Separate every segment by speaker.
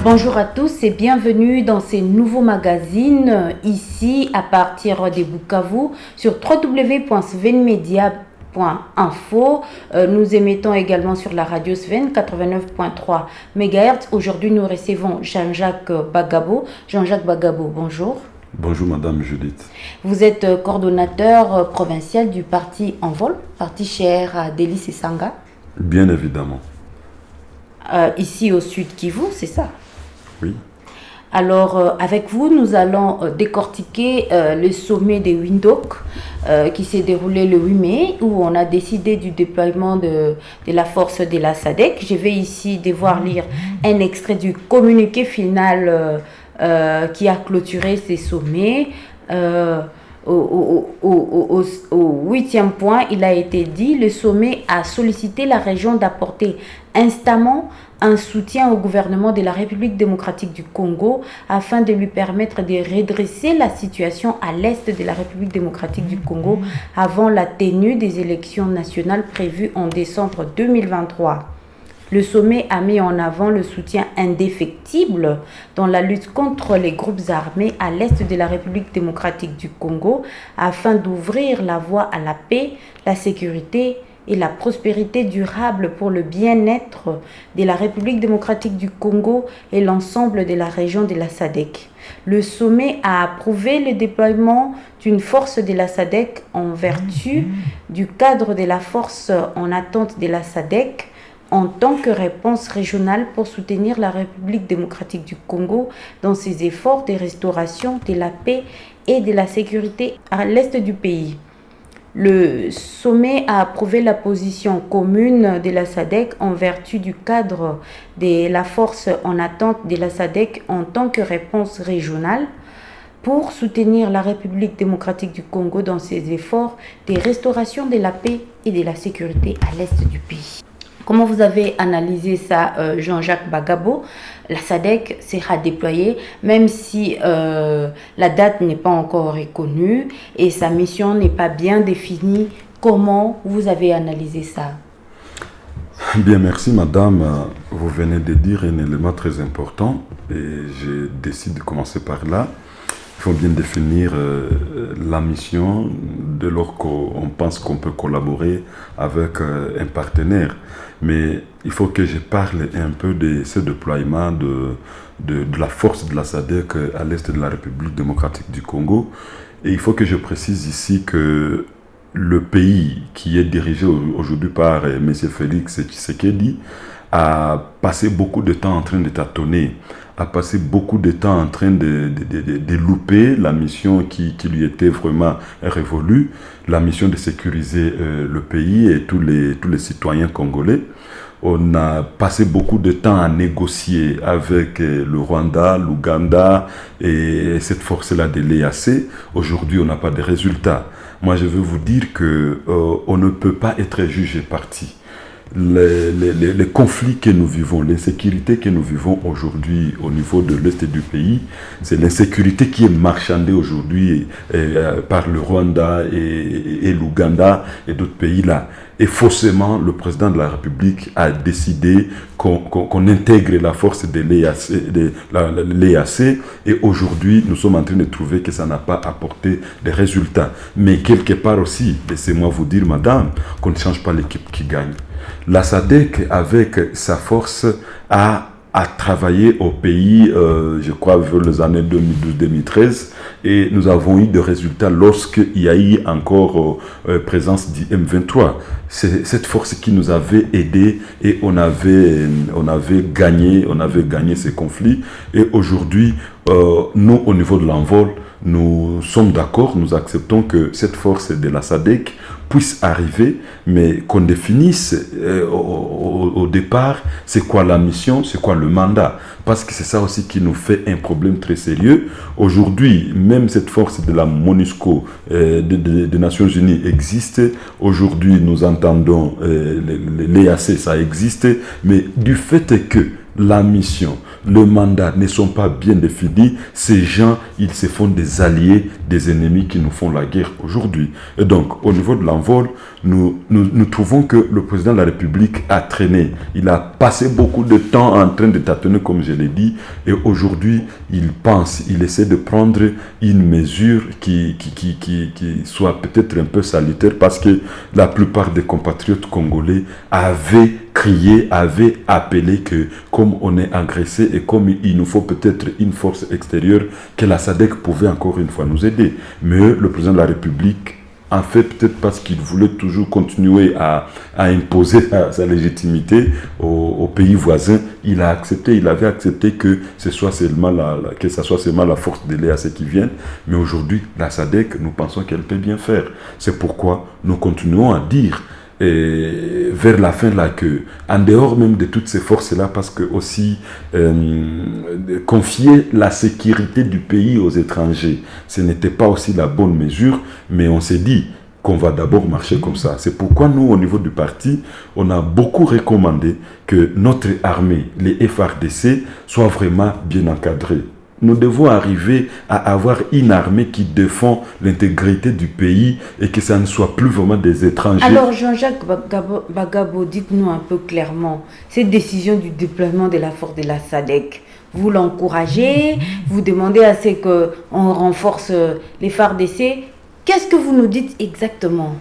Speaker 1: Bonjour à tous et bienvenue dans ces nouveaux magazines ici à partir de Bukavu sur www.svenmedia.info. Nous émettons également sur la radio Sven 89.3 MHz. Aujourd'hui, nous recevons Jean-Jacques Bagabo. Jean-Jacques Bagabo, bonjour.
Speaker 2: Bonjour Madame Judith.
Speaker 1: Vous êtes coordonnateur provincial du parti Envol, parti cher à Délice et Sanga.
Speaker 2: Bien évidemment.
Speaker 1: Ici au Sud Kivu, c'est ça?
Speaker 2: Oui.
Speaker 1: Alors, avec vous, nous allons décortiquer le sommet de Windhoek qui s'est déroulé le 8 mai, où on a décidé du déploiement de la force de la SADC. Je vais ici devoir lire un extrait du communiqué final qui a clôturé ces sommets. Au 8e point, il a été dit, le sommet a sollicité la région d'apporter instamment un soutien au gouvernement de la République démocratique du Congo afin de lui permettre de redresser la situation à l'est de la République démocratique du Congo avant la tenue des élections nationales prévues en décembre 2023. Le sommet a mis en avant le soutien indéfectible dans la lutte contre les groupes armés à l'est de la République démocratique du Congo afin d'ouvrir la voie à la paix, la sécurité et la prospérité durable pour le bien-être de la République démocratique du Congo et l'ensemble de la région de la SADC. Le sommet a approuvé le déploiement d'une force de la SADC en vertu du cadre de la force en attente de la SADC en tant que réponse régionale pour soutenir la République démocratique du Congo dans ses efforts de restauration de la paix et de la sécurité à l'est du pays. Le sommet a approuvé la position commune de la SADC en vertu du cadre de la force en attente de la SADC en tant que réponse régionale pour soutenir la République démocratique du Congo dans ses efforts de restauration de la paix et de la sécurité à l'est du pays. Comment vous avez analysé ça, Jean-Jacques Bagabo? La SADC sera déployée, même si la date n'est pas encore reconnue et sa mission n'est pas bien définie. Comment vous avez analysé ça?
Speaker 2: Bien, merci Madame. Vous venez de dire un élément très important et je décide de commencer par là. Il faut bien définir la mission dès lors qu'on pense qu'on peut collaborer avec un partenaire. Mais il faut que je parle un peu de ce déploiement de la force de la SADC à l'est de la République démocratique du Congo. Et il faut que je précise ici que le pays qui est dirigé aujourd'hui par M. Félix Tshisekedi a passé beaucoup de temps en train de tâtonner, a passé beaucoup de temps en train de louper la mission qui lui était vraiment révolue, la mission de sécuriser le pays et tous les citoyens congolais. On a passé beaucoup de temps à négocier avec le Rwanda, l'Ouganda et cette force-là de l'EAC. Aujourd'hui, on n'a pas de résultats. Moi, je veux vous dire qu'on ne peut pas être jugé parti. Les conflits que nous vivons, l'insécurité que nous vivons aujourd'hui au niveau de l'Est du pays, c'est l'insécurité qui est marchandée aujourd'hui par le Rwanda et l'Ouganda et d'autres pays là. Et faussement, le président de la République a décidé qu'on intègre la force de l'EAC et aujourd'hui, nous sommes en train de trouver que ça n'a pas apporté de résultats. Mais quelque part aussi, laissez-moi vous dire, madame, qu'on ne change pas l'équipe qui gagne. La SADC, avec sa force, a travaillé au pays, je crois, vers les années 2012-2013, et nous avons eu des résultats lorsqu'il y a eu encore présence du M23. C'est cette force qui nous avait aidés et on avait gagné ces conflits. Et aujourd'hui, nous, au niveau de l'envol, nous sommes d'accord, nous acceptons que cette force de la SADC puisse arriver, mais qu'on définisse au départ c'est quoi la mission, c'est quoi le mandat. Parce que c'est ça aussi qui nous fait un problème très sérieux. Aujourd'hui, même cette force de la MONUSCO des Nations Unies existe. Aujourd'hui, nous entendons l'EAC, ça existe. Mais du fait que la mission, le mandat ne sont pas bien définis, ces gens, ils se font des alliés des ennemis qui nous font la guerre aujourd'hui. Et donc, au niveau de l'envol, nous trouvons que le président de la République a traîné. Il a passé beaucoup de temps en train de tâtonner, comme je l'ai dit, et aujourd'hui, il pense, il essaie de prendre une mesure qui soit peut-être un peu salutaire, parce que la plupart des compatriotes congolais avaient crié, avaient appelé que comme on est agressé et comme il nous faut peut-être une force extérieure, que la SADC pouvait encore une fois nous aider. Mais le président de la République, en fait, peut-être parce qu'il voulait toujours continuer à imposer sa légitimité aux pays voisins, il avait accepté que ce soit seulement la force de l'EAC qui vienne. Mais aujourd'hui, la SADC, nous pensons qu'elle peut bien faire. C'est pourquoi nous continuons à dire vers la fin là que, en dehors même de toutes ces forces là, parce que aussi confier la sécurité du pays aux étrangers, ce n'était pas aussi la bonne mesure, mais on s'est dit qu'on va d'abord marcher comme ça. C'est pourquoi nous, au niveau du parti, on a beaucoup recommandé que notre armée, les FARDC, soient vraiment bien encadrés. Nous devons arriver à avoir une armée qui défend l'intégrité du pays et que ça ne soit plus vraiment des étrangers.
Speaker 1: Alors Jean-Jacques Bagabo, dites-nous un peu clairement, cette décision du déploiement de la force de la SADC, vous l'encouragez, vous demandez à ce qu'on renforce les FARDC. Qu'est-ce que vous nous dites exactement?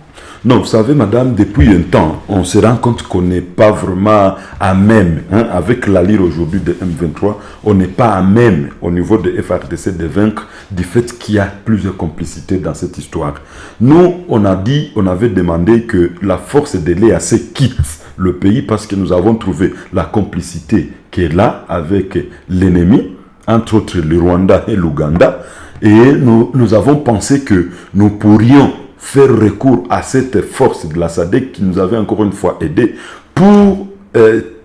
Speaker 2: Non, vous savez, madame, depuis un temps, on se rend compte qu'on n'est pas vraiment à même, avec l'allure aujourd'hui de M23, on n'est pas à même au niveau de FARDC de vaincre du fait qu'il y a plusieurs complicités dans cette histoire. Nous, on avait demandé que la force de l'EAC quitte le pays parce que nous avons trouvé la complicité qui est là avec l'ennemi, entre autres le Rwanda et l'Ouganda. Et nous avons pensé que nous pourrions faire recours à cette force de la SADC qui nous avait encore une fois aidé pour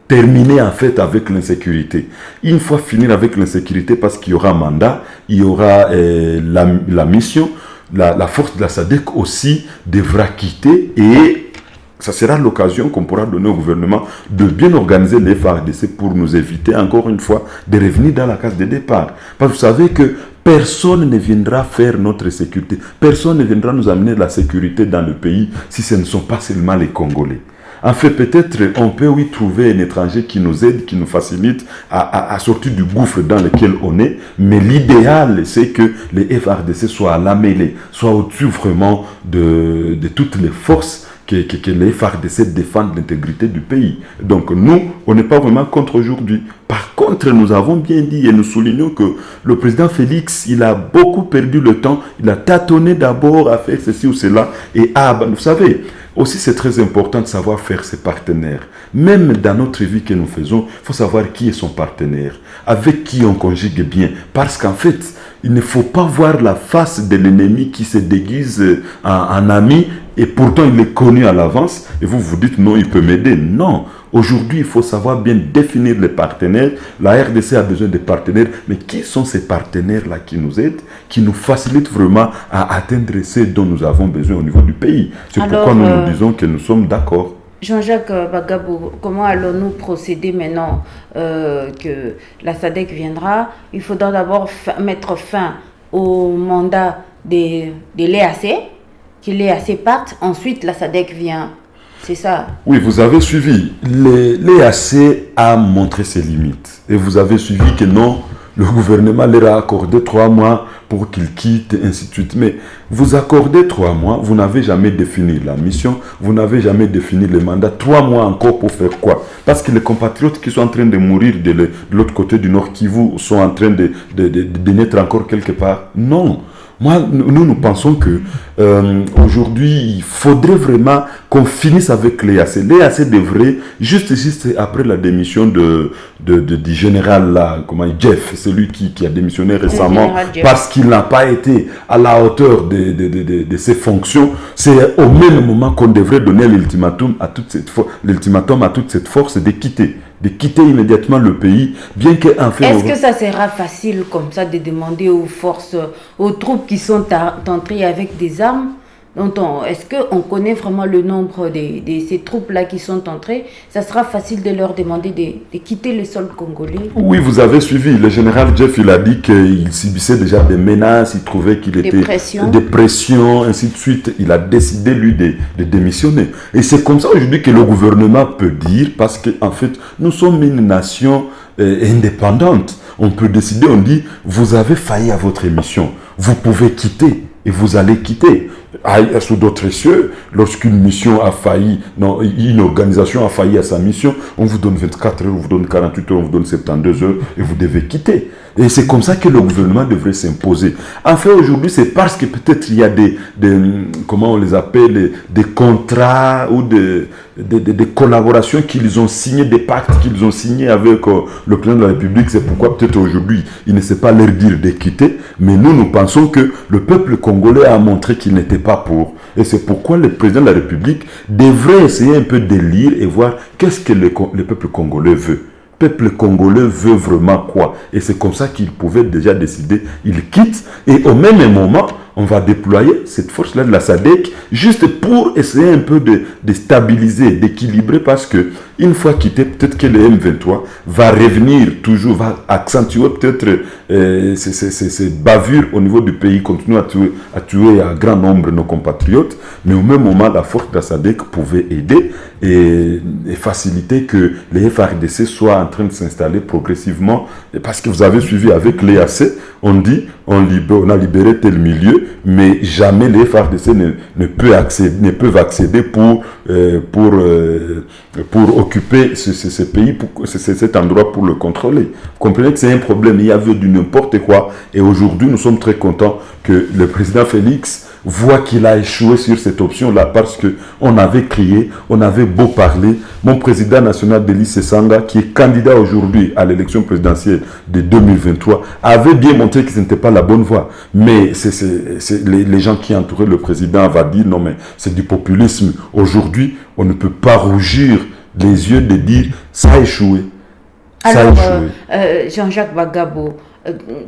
Speaker 2: terminer en fait avec l'insécurité. Une fois finir avec l'insécurité, parce qu'il y aura mandat, il y aura la mission, la force de la SADC aussi devra quitter et ça sera l'occasion qu'on pourra donner au gouvernement de bien organiser les FARDC pour nous éviter encore une fois de revenir dans la case de départ. Parce que vous savez que personne ne viendra faire notre sécurité. Personne ne viendra nous amener la sécurité dans le pays si ce ne sont pas seulement les Congolais. En fait, peut-être on peut oui trouver un étranger qui nous aide, qui nous facilite à sortir du gouffre dans lequel on est. Mais l'idéal, c'est que les FARDC soient à la mêlée, soient au-dessus vraiment de toutes les forces que les FARDC défendent l'intégrité du pays. Donc nous, on n'est pas vraiment contre aujourd'hui. Par contre, nous avons bien dit et nous soulignons que le président Félix, il a beaucoup perdu le temps. Il a tâtonné d'abord à faire ceci ou cela. Et vous savez, aussi c'est très important de savoir faire ses partenaires. Même dans notre vie que nous faisons, il faut savoir qui est son partenaire, avec qui on conjugue bien. Parce qu'en fait, il ne faut pas voir la face de l'ennemi qui se déguise en ami et pourtant il est connu à l'avance et vous vous dites non, il peut m'aider. Non, aujourd'hui il faut savoir bien définir les partenaires. La RDC a besoin de partenaires, mais qui sont ces partenaires-là qui nous aident, qui nous facilitent vraiment à atteindre ce dont nous avons besoin au niveau du pays. C'est pourquoi nous disons que nous sommes d'accord.
Speaker 1: Jean-Jacques Bagabo, comment allons-nous procéder maintenant que la SADC viendra? Il faudra d'abord mettre fin au mandat de l'EAC, que l'EAC parte, ensuite la SADC vient. C'est ça? Oui,
Speaker 2: vous avez suivi. L'EAC a montré ses limites. Et vous avez suivi que non, le gouvernement leur a accordé 3 mois pour qu'ils quittent, et ainsi de suite. Mais vous accordez 3 mois, vous n'avez jamais défini la mission, vous n'avez jamais défini le mandat. 3 mois encore pour faire quoi? Parce que les compatriotes qui sont en train de mourir de l'autre côté du Nord Kivu sont en train de naître encore quelque part. Non. Nous pensons que aujourd'hui, il faudrait vraiment qu'on finisse avec l'EAC. L'EAC devrait, juste après la démission du général là, Jeff, celui qui a démissionné récemment, parce qu'il n'a pas été à la hauteur de ses fonctions, c'est au même moment qu'on devrait donner l'ultimatum à toute cette force de quitter immédiatement le pays, bien que en fait...
Speaker 1: Est-ce que ça sera facile comme ça de demander aux forces, aux troupes qui sont entrées avec des armes Est-ce qu'on connaît vraiment le nombre de ces troupes-là qui sont entrées? Ça sera facile de leur demander de quitter le sol congolais.
Speaker 2: Oui, vous avez suivi. Le général Jeff, il a dit qu'il subissait déjà des menaces, il trouvait qu'il était... Des pressions, ainsi de suite. Il a décidé, lui, de démissionner. Et c'est comme ça aujourd'hui que le gouvernement peut dire, parce qu'en fait, nous sommes une nation indépendante. On peut décider, on dit, vous avez failli à votre mission. Vous pouvez quitter. Et vous allez quitter. Sous d'autres cieux, lorsqu'une mission a failli, non, une organisation a failli à sa mission, on vous donne 24 heures, on vous donne 48 heures, on vous donne 72 heures et vous devez quitter. Et c'est comme ça que le gouvernement devrait s'imposer. En fait, aujourd'hui, c'est parce que peut-être il y a des comment on les appelle, des contrats ou des collaborations qu'ils ont signées, des pactes qu'ils ont signés avec le président de la République. C'est pourquoi peut-être aujourd'hui, il ne sait pas leur dire de quitter. Mais nous pensons que le peuple congolais a montré qu'il n'était pas pour. Et c'est pourquoi le président de la République devrait essayer un peu de lire et voir qu'est-ce que le peuple congolais veut. Le peuple congolais veut vraiment quoi? Et c'est comme ça qu'il pouvait déjà décider, il quitte. Et au même moment, on va déployer cette force-là de la SADC juste pour essayer un peu de stabiliser, d'équilibrer, parce que une fois quitté, peut-être que le M23 va revenir toujours, va accentuer peut-être ces bavures au niveau du pays, continuer à tuer un grand nombre de nos compatriotes, mais au même moment, la force de la SADC pouvait aider et faciliter que les FARDC soient en train de s'installer progressivement, parce que vous avez suivi avec l'EAC, on dit, on a libéré tel milieu, mais jamais les FARDC ne peuvent accéder pour occuper ce pays, cet endroit pour le contrôler. Vous comprenez que c'est un problème, il y avait du n'importe quoi, et aujourd'hui nous sommes très contents que le président Félix voit qu'il a échoué sur cette option-là, parce qu'on avait crié, on avait beau parler. Mon président national Delis Sesanga, qui est candidat aujourd'hui à l'élection présidentielle de 2023, avait bien montré que ce n'était pas la bonne voie. Mais les gens qui entouraient le président vont dire non, mais c'est du populisme. Aujourd'hui, on ne peut pas rougir les yeux de dire ça a échoué.
Speaker 1: Alors, Jean-Jacques Bagabo,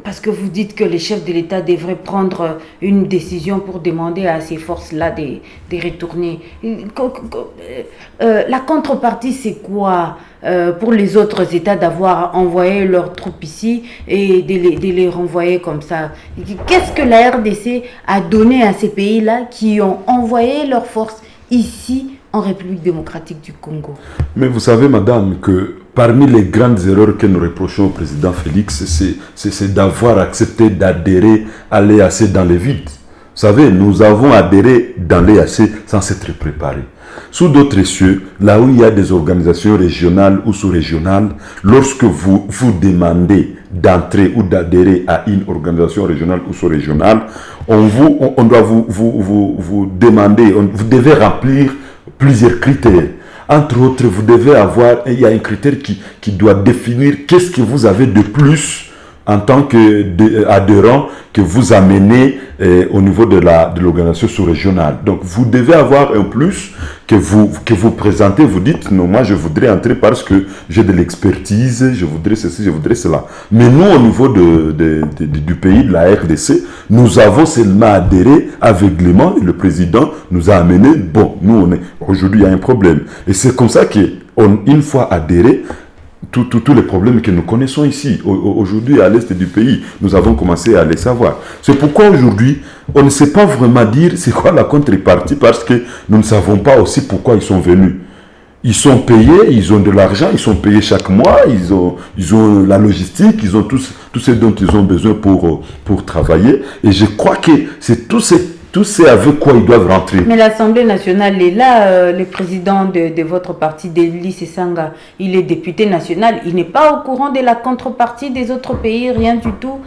Speaker 1: parce que vous dites que les chefs de l'État devraient prendre une décision pour demander à ces forces-là de retourner. La contrepartie, c'est quoi pour les autres États d'avoir envoyé leurs troupes ici et de les renvoyer comme ça? Qu'est-ce que la RDC a donné à ces pays-là qui ont envoyé leurs forces ici en République démocratique du Congo?
Speaker 2: Mais vous savez, madame, que parmi les grandes erreurs que nous reprochons au président Félix, c'est d'avoir accepté d'adhérer à l'EAC dans les vides. Vous savez, nous avons adhéré dans l'EAC sans s'être préparés. Sous d'autres cieux, là où il y a des organisations régionales ou sous-régionales, lorsque vous demandez d'entrer ou d'adhérer à une organisation régionale ou sous-régionale, on doit vous demander, vous devez remplir plusieurs critères. Entre autres, vous devez il y a un critère qui doit définir qu'est-ce que vous avez de plus en tant qu'adhérent que vous amenez au niveau de l'organisation sous-régionale. Donc, vous devez avoir un plus que vous présentez, vous dites, non, moi je voudrais entrer parce que j'ai de l'expertise, je voudrais ceci, je voudrais cela. Mais nous, au niveau du pays, de la RDC, nous avons seulement adhéré aveuglément et le président nous a amené, bon, nous, aujourd'hui, il y a un problème. Et c'est comme ça qu'une fois adhéré, tous les problèmes que nous connaissons ici, aujourd'hui à l'est du pays, nous avons commencé à les savoir. C'est pourquoi aujourd'hui, on ne sait pas vraiment dire c'est quoi la contrepartie, parce que nous ne savons pas aussi pourquoi ils sont venus. Ils sont payés, ils ont de l'argent, ils sont payés chaque mois, ils ont la logistique, ils ont tout ce dont ils ont besoin pour travailler. Et je crois que c'est tout c'est avec quoi ils doivent rentrer.
Speaker 1: Mais l'Assemblée nationale est là, le président de votre parti, Delis Sesanga, il est député national, il n'est pas au courant de la contrepartie des autres pays, rien du tout.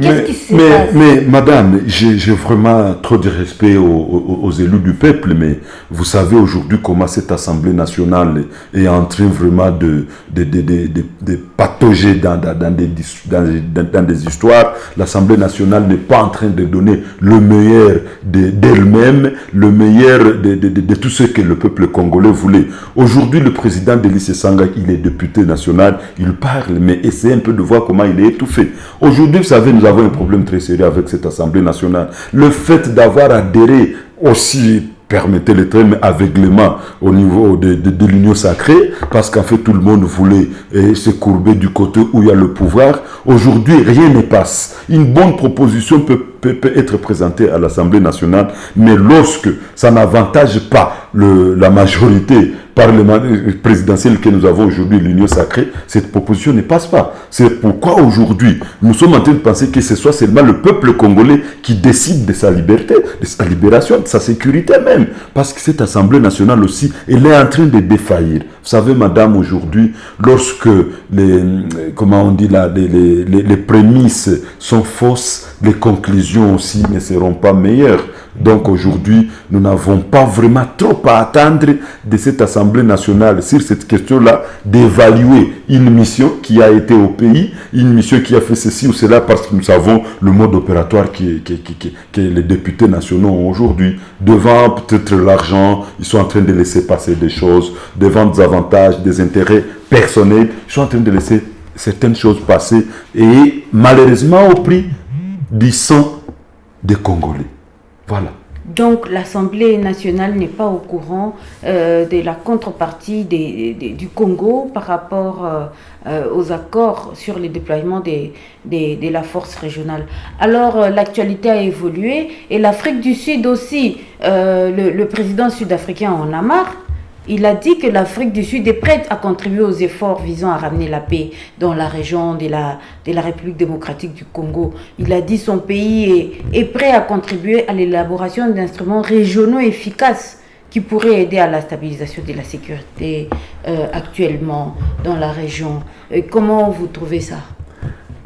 Speaker 1: Qu'est-ce qui se passe?
Speaker 2: Mais madame, j'ai vraiment trop de respect aux élus du peuple, mais vous savez aujourd'hui comment cette Assemblée nationale est en train vraiment de patauger dans des histoires. L'Assemblée nationale n'est pas en train de donner le meilleur d'elle-même le meilleur de tout ce que le peuple congolais voulait. Aujourd'hui, le président Denis Sanga, il est député national, il parle, mais essaie un peu de voir comment il est étouffé. Aujourd'hui, vous savez, nous avons un problème très sérieux avec cette Assemblée nationale. Le fait d'avoir adhéré aussi, permettez le terme, aveuglément au niveau de l'union sacrée, parce qu'en fait tout le monde voulait se courber du côté où il y a le pouvoir. Aujourd'hui, rien ne passe. Une bonne proposition peut être présentée à l'Assemblée nationale, mais lorsque ça n'avantage pas la majorité présidentielle que nous avons aujourd'hui, l'union sacrée, cette proposition ne passe pas. C'est pourquoi aujourd'hui, nous sommes en train de penser que ce soit seulement le peuple congolais qui décide de sa liberté, de sa libération, de sa sécurité même. Parce que cette Assemblée nationale aussi, elle est en train de défaillir. Vous savez, madame, aujourd'hui, lorsque les prémices sont fausses, les conclusions aussi ne seront pas meilleures. Donc aujourd'hui, nous n'avons pas vraiment trop à attendre de cette Assemblée nationale sur cette question-là, d'évaluer une mission qui a été au pays, une mission qui a fait ceci ou cela, parce que nous savons le mode opératoire que les députés nationaux ont aujourd'hui. Devant peut-être l'argent, ils sont en train de laisser passer des choses, devant des avantages, des intérêts personnels, ils sont en train de laisser certaines choses passer, et malheureusement au prix du sang des Congolais. Voilà.
Speaker 1: Donc l'Assemblée nationale n'est pas au courant de la contrepartie du Congo par rapport aux accords sur le déploiement de la force régionale. Alors l'actualité a évolué et l'Afrique du Sud aussi, le président sud-africain en a marre. Il a dit que l'Afrique du Sud est prête à contribuer aux efforts visant à ramener la paix dans la région de la République démocratique du Congo. Il a dit que son pays est prêt à contribuer à l'élaboration d'instruments régionaux efficaces qui pourraient aider à la stabilisation de la sécurité actuellement dans la région. Comment vous trouvez ça ?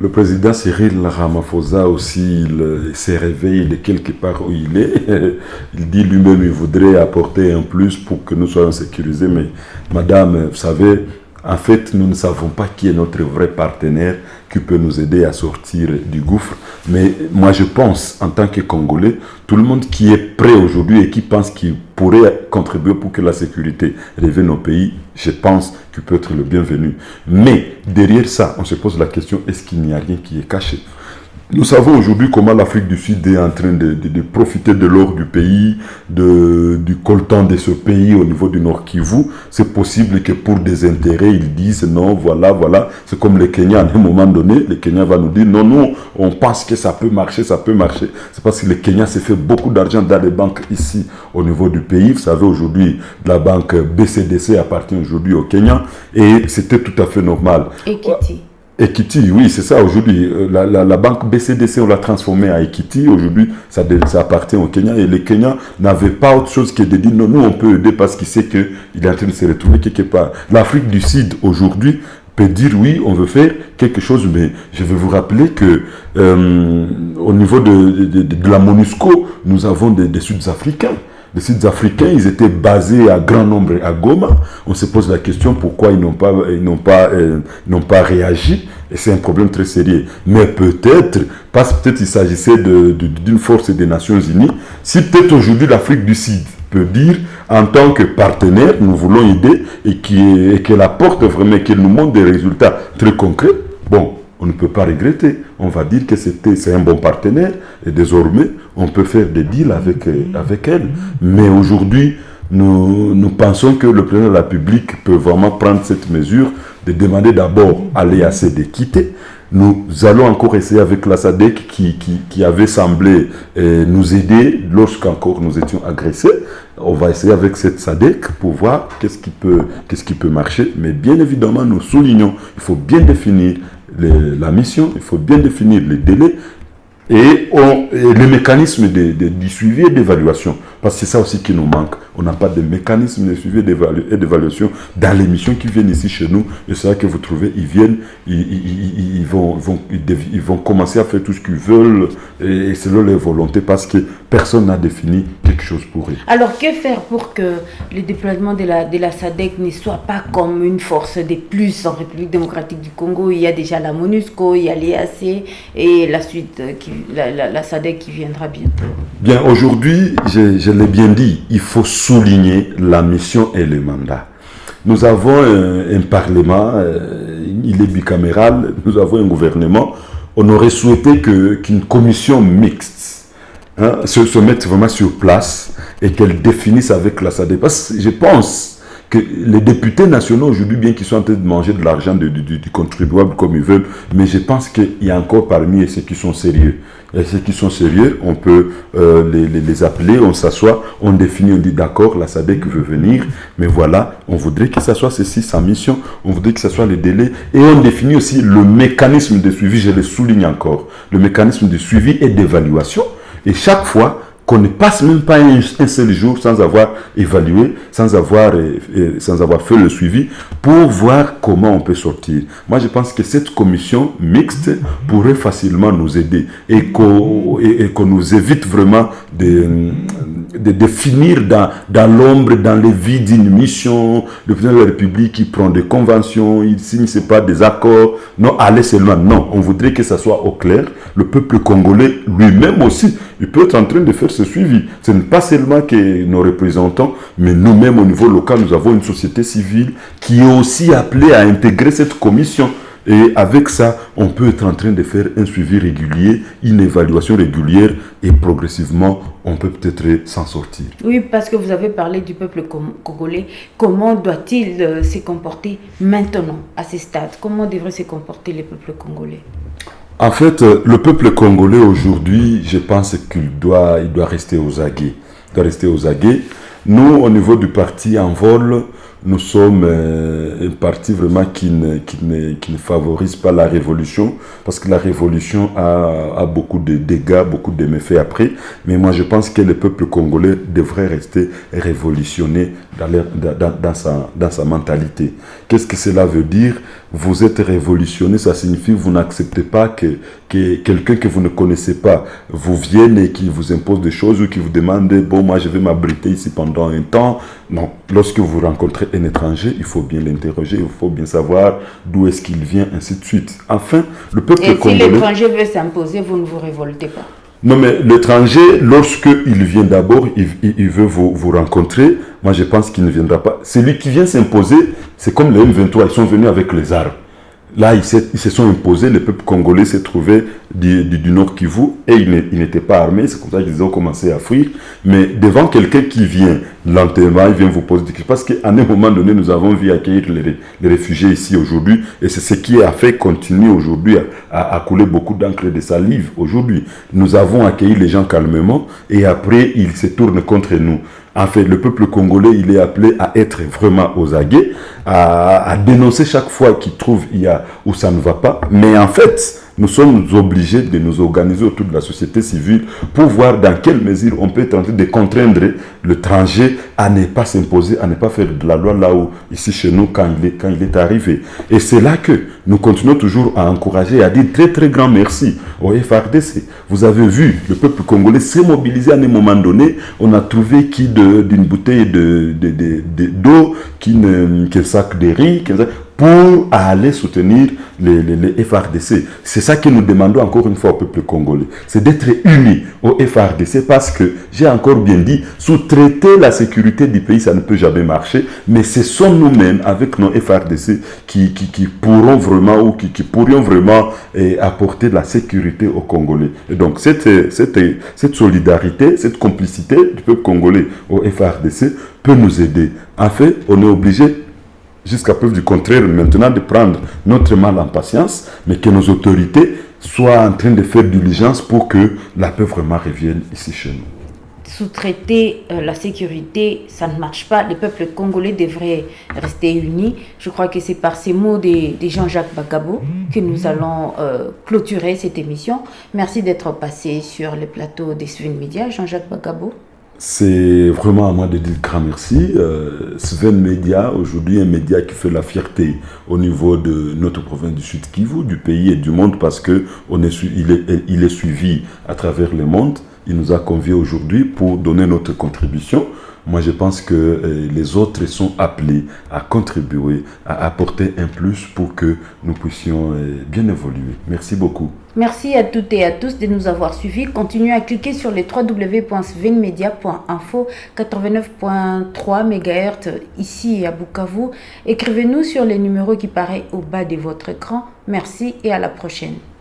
Speaker 2: Le président Cyril Ramaphosa aussi, il s'est réveillé de quelque part où il est. Il dit lui-même qu'il voudrait apporter un plus pour que nous soyons sécurisés. Mais madame, vous savez, en fait, nous ne savons pas qui est notre vrai partenaire qui peut nous aider à sortir du gouffre. Mais moi, je pense, en tant que Congolais, tout le monde qui est prêt aujourd'hui et qui pense qu'il pourrait contribuer pour que la sécurité revienne au pays, je pense qu'il peut être le bienvenu. Mais derrière ça, on se pose la question, est-ce qu'il n'y a rien qui est caché ? Nous savons aujourd'hui comment l'Afrique du Sud est en train de profiter de l'or du pays, du coltan de ce pays au niveau du Nord Kivu. C'est possible que pour des intérêts, ils disent non, voilà. C'est comme le Kenya, à un moment donné, le Kenya va nous dire non, on pense que ça peut marcher. C'est parce que le Kenya s'est fait beaucoup d'argent dans les banques ici au niveau du pays. Vous savez, aujourd'hui, la banque BCDC appartient aujourd'hui au Kenya et c'était tout à fait normal. Equity, oui, c'est ça. Aujourd'hui, la banque BCDC, on l'a transformée à Equity. Aujourd'hui, ça appartient au Kenya. Et les Kenyans n'avaient pas autre chose que de dire non, nous, on peut aider parce qu'il sait qu'il est en train de se retrouver quelque part. L'Afrique du Sud, aujourd'hui, peut dire oui, on veut faire quelque chose, mais je vais vous rappeler que au niveau de la MONUSCO, nous avons des Sud-Africains. Les Sud-Africains, ils étaient basés à grand nombre à Goma. On se pose la question pourquoi ils n'ont pas réagi. Et c'est un problème très sérieux. Mais peut-être, parce que peut-être il s'agissait d'une force des Nations Unies, si peut-être aujourd'hui l'Afrique du Sud peut dire, en tant que partenaire, nous voulons aider et qu'elle apporte vraiment, qu'elle nous montre des résultats très concrets, bon, on ne peut pas regretter. On va dire que c'est un bon partenaire et désormais, on peut faire des deals avec elle. Mais aujourd'hui, nous pensons que le président de la République peut vraiment prendre cette mesure de demander d'abord à l'EAC de quitter. Nous allons encore essayer avec la SADC qui avait semblé nous aider lorsqu'encore nous étions agressés. On va essayer avec cette SADC pour voir qu'est-ce qui peut marcher. Mais bien évidemment, nous soulignons, il faut bien définir la mission, il faut bien définir les délais et les mécanismes du suivi et d'évaluation. Parce que c'est ça aussi qui nous manque. On n'a pas de mécanisme de suivi et d'évaluation dans les missions qui viennent ici chez nous. Et c'est là que vous trouvez, ils viennent, ils vont commencer à faire tout ce qu'ils veulent et selon leur volonté parce que personne n'a défini quelque chose pour eux.
Speaker 1: Alors, que faire pour que le déploiement de la SADC ne soit pas comme une force de plus en République démocratique du Congo? Il y a déjà la MONUSCO, il y a l'EAC et la suite, la SADC qui viendra bientôt. Bien,
Speaker 2: aujourd'hui, je l'ai bien dit, il faut souligner la mission et le mandat. Nous avons un parlement, il est bicaméral, nous avons un gouvernement. On aurait souhaité qu'une commission mixte se mette vraiment sur place et qu'elle définisse avec la SADC. Parce que je pense que les députés nationaux aujourd'hui, bien qu'ils soient en train de manger de l'argent du contribuable comme ils veulent, mais je pense qu'il y a encore parmi ceux qui sont sérieux. Et ceux qui sont sérieux, on peut les appeler, on s'assoit, on définit, on dit d'accord, la SADC veut venir, mais voilà, on voudrait que ça soit ceci, sa mission, on voudrait que ça soit les délais, et on définit aussi le mécanisme de suivi, je le souligne encore, le mécanisme de suivi et d'évaluation, et chaque fois, qu'on ne passe même pas un seul jour sans avoir évalué, sans avoir fait le suivi, pour voir comment on peut sortir. Moi, je pense que cette commission mixte pourrait facilement nous aider et qu'on nous évite vraiment de finir dans l'ombre, dans les vides d'une mission. Le président de la République, il prend des conventions, il signe, c'est pas des accords. Non, allez seulement. Non, on voudrait que ça soit au clair. Le peuple congolais lui-même aussi, il peut être en train de faire ce suivi. Ce n'est pas seulement que nos représentants, mais nous-mêmes au niveau local, nous avons une société civile qui est aussi appelée à intégrer cette commission. Et avec ça, on peut être en train de faire un suivi régulier, une évaluation régulière et progressivement, on peut peut-être s'en sortir.
Speaker 1: Oui, parce que vous avez parlé du peuple congolais. Comment doit-il se comporter maintenant, à ce stade? Comment devrait se comporter le peuple congolais?
Speaker 2: En fait, le peuple congolais aujourd'hui, je pense qu'il doit rester aux aguets. Il doit rester aux aguets. Nous, au niveau du parti Envol, nous sommes un parti vraiment qui ne favorise pas la révolution, parce que la révolution a beaucoup de dégâts, beaucoup de méfaits après. Mais moi, je pense que le peuple congolais devrait rester révolutionné dans sa mentalité. Qu'est-ce que cela veut dire? Vous êtes révolutionné, ça signifie que vous n'acceptez pas que quelqu'un que vous ne connaissez pas vous vienne et qui vous impose des choses ou qui vous demande « bon, moi je vais m'abriter ici pendant un temps ». Non, lorsque vous rencontrez un étranger, il faut bien l'interroger, il faut bien savoir d'où est-ce qu'il vient, ainsi de suite. Enfin, le peuple congolais...
Speaker 1: Et si l'étranger veut s'imposer, vous ne vous révoltez pas?
Speaker 2: Non, mais l'étranger, lorsqu'il vient d'abord, il veut vous rencontrer. Moi, je pense qu'il ne viendra pas. Celui qui vient s'imposer, c'est comme les M23, ils sont venus avec les armes. Là, ils se sont imposés, le peuple congolais s'est trouvé du Nord Kivu et ils n'étaient pas armés, c'est comme ça qu'ils ont commencé à fuir. Mais devant quelqu'un qui vient lentement, il vient vous poser des questions. Parce qu'à un moment donné, nous avons vu accueillir les réfugiés ici aujourd'hui et c'est ce qui a fait continuer aujourd'hui à couler beaucoup d'encre et de salive aujourd'hui. Nous avons accueilli les gens calmement et après, ils se tournent contre nous. En fait, le peuple congolais, il est appelé à être vraiment aux aguets, à dénoncer chaque fois qu'il trouve où ça ne va pas. Mais en fait, nous sommes obligés de nous organiser autour de la société civile pour voir dans quelle mesure on peut tenter de contraindre l'étranger à ne pas s'imposer, à ne pas faire de la loi là où, ici chez nous, quand il est arrivé. Et c'est là que nous continuons toujours à encourager et à dire très très grand merci au FARDC. Vous avez vu, le peuple congolais s'est mobilisé à un moment donné. On a trouvé d'une bouteille d'eau, qu'un sac de riz, pour aller soutenir les FARDC. C'est ça que nous demandons encore une fois au peuple congolais. C'est d'être unis au FARDC parce que, j'ai encore bien dit, sous-traiter la sécurité du pays, ça ne peut jamais marcher, mais ce sont nous-mêmes, avec nos FARDC, qui pourront vraiment ou qui pourrions vraiment apporter de la sécurité aux Congolais. Et donc, cette solidarité, cette complicité du peuple congolais au FARDC peut nous aider. En fait, on est obligé, jusqu'à preuve du contraire, maintenant de prendre notre mal en patience, mais que nos autorités soient en train de faire diligence pour que la paix vraiment revienne ici chez nous.
Speaker 1: Sous-traiter la sécurité, ça ne marche pas. Le peuple congolais devrait rester uni. Je crois que c'est par ces mots de Jean-Jacques Bagabo que nous allons clôturer cette émission. Merci d'être passé sur le plateau des Swin Media, Jean-Jacques Bagabo.
Speaker 2: C'est vraiment à moi de dire grand merci. Sven Media, aujourd'hui un média qui fait la fierté au niveau de notre province du Sud Kivu, du pays et du monde parce que il est suivi à travers le monde. Il nous a conviés aujourd'hui pour donner notre contribution. Moi, je pense que les autres sont appelés à contribuer, à apporter un plus pour que nous puissions bien évoluer. Merci beaucoup.
Speaker 1: Merci à toutes et à tous de nous avoir suivis. Continuez à cliquer sur les www.svenmedia.info 89.3 MHz ici à Bukavu. Écrivez-nous sur les numéros qui paraissent au bas de votre écran. Merci et à la prochaine.